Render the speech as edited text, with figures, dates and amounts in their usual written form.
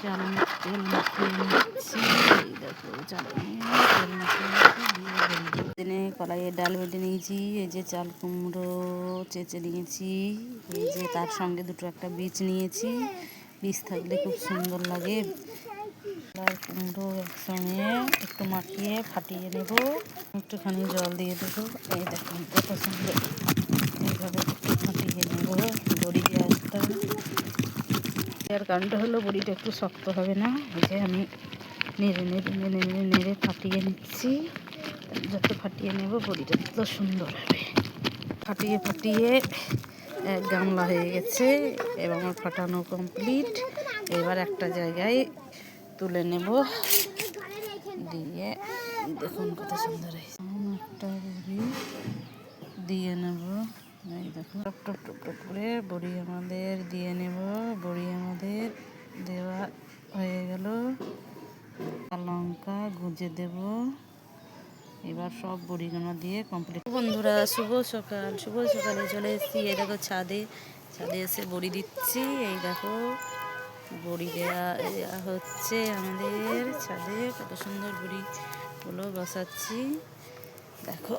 চালনি তেল মাখিয়ে নিচ্ছি। এই দেখো চালনি তেল মাখিয়ে কড়াইয়ে ডাল বেটে নিয়েছি। এই যে চাল কুমড়ো চেঁচে নিয়েছি। এই যে তার সঙ্গে দুটো একটা বীজ নিয়েছি। বীজ থাকলে খুব সুন্দর লাগে। আর কুমড়ো একসঙ্গে একটু মাখিয়ে ফাটিয়ে নেব। একটুখানি জল দিয়ে দেবো। এই দেখুন কত সুন্দর এইভাবে একটু ফাটিয়ে নেব। বড়ি একটা আর কারণটা হলো বড়িটা একটু শক্ত হবে না। এই যে আমি নেড়ে ফাটিয়ে নিচ্ছি। যত ফাটিয়ে নেব বড়িটা তত সুন্দর হবে। ফাটিয়ে এক গামলা হয়ে গেছে এবং আমার ফাটানো কমপ্লিট। এবার একটা জায়গায় তুলে নেব। দিয়ে দেখুন কত সুন্দর হয়েছে। একটা বড়ি দিয়ে নেব। এই দেখো টপ টপ টপ টপ করে বড়ি আমাদের দিয়ে নেব। বড়ি আমাদের দেওয়া হয়ে গেল। লঙ্কা গুঁজে দেব। এবার সব বড়িগুলো দিয়ে কমপ্লিট। বন্ধুরা শুভ সকালে চলে এসেছি। এই দেখো ছাদে এসে বড়ি দিচ্ছি। এই দেখো বড়ি দেওয়া হচ্ছে আমাদের ছাদে। কত সুন্দর বড়িগুলো বসাচ্ছি দেখো।